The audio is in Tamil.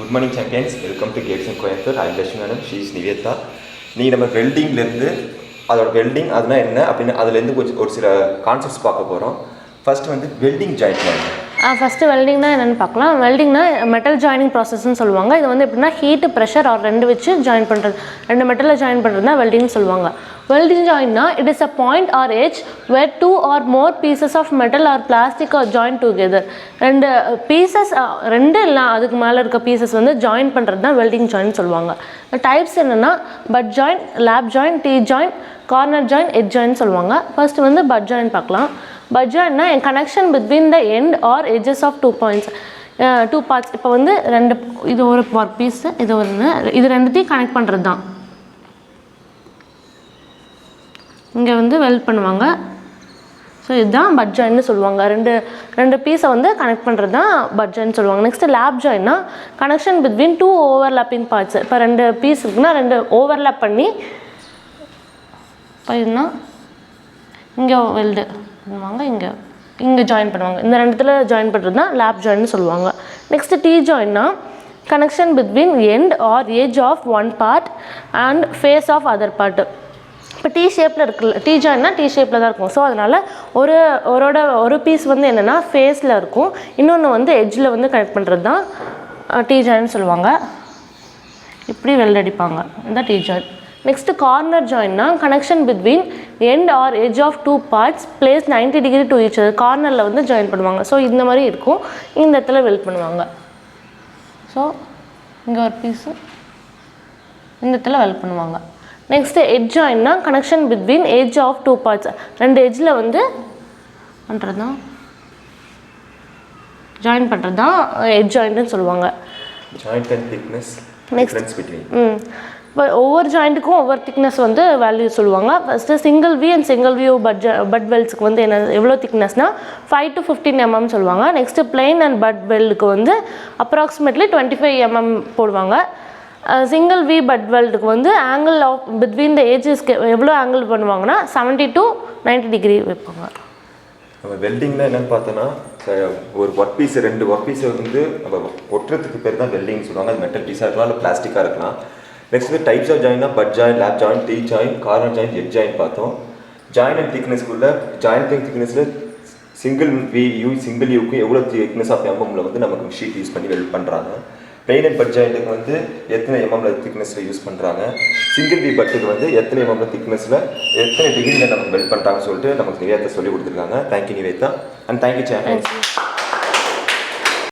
Good morning champions, welcome to Gates and Coimbatore. I Lakshmi madam, she is Nivetha. நீங்கள் நம்ம வெல்டிங்லேருந்து அதோட வெல்டிங் அதுனா என்ன அப்படின்னு அதுலேருந்து கொஞ்சம் ஒரு சில கான்செப்ட்ஸ் பார்க்க போகிறோம். ஃபர்ஸ்ட் வந்து வெல்டிங் ஜாயிண்ட். ஃபஸ்ட்டு வெல்டிங்னா என்னென்னு பார்க்கலாம். வெல்டிங்னா மெட்டல் ஜாயினிங் ப்ராசஸ்ன்னு சொல்லுவாங்க. இது வந்து எப்படின்னா ஹீட்டு, ப்ரெஷர் ஆர் ரெண்டு வச்சு ஜாயின் பண்ணுறது, ரெண்டு மெட்டலில் ஜாயின் பண்ணுறது தான் வெல்டிங்னு சொல்லுவாங்க. வெல்டிங் ஜாயின்னா it is a point or edge where 2 or more pieces of metal or plastic are joined together. ரெண்டு பீசஸ், ரெண்டு இல்லை அதுக்கு மேலே இருக்க பீசஸ் வந்து ஜாயின் பண்ணுறது தான் வெல்டிங் ஜாயின் சொல்லுவாங்க. டைப்ஸ் என்னென்னா butt joint, lap joint, T joint, corner joint, edge joint சொல்லுவாங்க. ஃபர்ஸ்ட் வந்து பட் ஜாயின் பார்க்கலாம். பட் ஜாயின்னா connection between the end or edges of 2 points, 2 parts. இப்போ வந்து ரெண்டு, இது ஒரு ஒர்க் பீஸு, இது ஒன்று, இது ரெண்டுத்தையும் கனெக்ட் பண்ணுறது தான் இங்கே வந்து வெல்ட் பண்ணுவாங்க. ஸோ இதுதான் பட் ஜாயின்னு சொல்லுவாங்க. ரெண்டு பீஸை வந்து கனெக்ட் பண்ணுறது தான் பட் ஜாயின் சொல்லுவாங்க. நெக்ஸ்ட்டு லேப் ஜாயின்னா கனெக்ஷன் பிட்வீன் 2 ஓவர்லாப்பிங் பார்ட்ஸ். இப்போ ரெண்டு பீஸ் இருக்குன்னா ரெண்டு ஓவர்லாப் பண்ணி இதுனா இங்கே வெல்டு பண்ணுவாங்க, இங்கே ஜாயின் பண்ணுவாங்க. இந்த ரெண்டுத்தில் ஜாயின் பண்ணுறது தான் லேப் ஜாயின்னு சொல்லுவாங்க. நெக்ஸ்ட்டு டீ ஜாயின்னா connection between end or edge of one part and face of other part. இப்போ டீ ஷேப்பில் இருக்குல்ல, டீ ஜாயின்னா டீ ஷேப்பில் தான் இருக்கும். ஸோ அதனால் ஒரு பீஸ் வந்து என்னென்னா ஃபேஸில் இருக்கும், இன்னொன்று வந்து எட்ஜில் வந்து கனெக்ட் பண்ணுறது தான் டீ ஜாயின்னு சொல்லுவாங்க. இப்படி வெல்ட் அடிப்பாங்க, இதுதான் டீ ஜாயின். நெக்ஸ்ட்டு கார்னர் ஜாயின்னா connection between end or edge of 2 parts placed 90 degree to each other. கார்னரில் வந்து ஜாயின் பண்ணுவாங்க. ஸோ இந்த மாதிரி இருக்கும், இந்த இடத்துல வெல்ட் பண்ணுவாங்க. ஸோ இங்கே ஒரு பீஸு, இந்த இடத்துல வெல்ட் பண்ணுவாங்க. நெக்ஸ்ட்டு எட்ஜ் ஜாயின்னா connection between edge of 2 parts, ரெண்டு எட்ஜில் வந்து பண்ணுறது தான் ஜாயின் பண்ணுறது தான் எட்ஜ் ஜாயிண்ட்டுன்னு சொல்லுவாங்க. Joint and thickness difference between. இப்போ ஒவ்வொரு ஜாயிண்ட்டுக்கும் ஒவ்வொரு திக்னஸ் வந்து வேல்யூ சொல்லுவாங்க. First single V and single U butt வெல்ட்ஸுக்கு வந்து என்ன எவ்வளோ திக்னஸ்னால் 5 to 15 mm சொல்லுவாங்க. நெக்ஸ்ட்டு பிளெயின் அண்ட் பட் வெல்டுக்கு வந்து அப்ராக்சிமேட்லி 25 mm போடுவாங்க. சிங்கிள் வி பட் வெல்டுக்கு வந்து ஆங்கிள் ஆஃப் பிட்வீன் த ஏஜஸ்க்கு எவ்வளோ ஆங்கிள் பண்ணுவாங்கன்னா 70 to 90 degree வைப்பாங்க. நம்ம வெல்டிங்னா என்னென்னு பார்த்தோன்னா, ஒரு ஒர்க் பீஸ், ரெண்டு ஒர்க் பீஸை வந்து நம்ம ஒட்டுறதுக்கு பேர் தான் வெல்டிங் சொல்லுவாங்க. அது மெட்டல் பீஸாக இருக்கலாம், இல்லை பிளாஸ்டிக்காக இருக்கலாம். நெக்ஸ்ட் வந்து டைப்ஸ் ஆஃப் ஜாயின்னா butt joint, lap joint, T joint, corner joint, edge joint பார்த்தோம். ஜாயின் அண்ட் திக்னஸ்க்குள்ள ஜாயின் அண்ட் திக்னஸில் சிங்கிள் யூக்கு எவ்வளோ திக்னஸ் ஆஃப் எம்எம்ல வந்து நமக்கு ஷீட் யூஸ் பண்ணி வெல்ட் பண்ணுறாங்க. பிளெயின் அண்ட் பட் ஜாயிண்ட்டுக்கு வந்து எத்தனை எம்எம்ல திக்னஸில் யூஸ் பண்ணுறாங்க. சிங்கிள் வி பட்டுக்கு வந்து எத்தனை எம்எம்ல திக்னஸில் எத்தனை டிகிரியில் நமக்கு வெல்ட் பண்ணுறாங்கன்னு சொல்லிட்டு நமக்கு நிவேதா சொல்லி கொடுத்துருக்காங்க. Thank you Nivetha and thank you champions.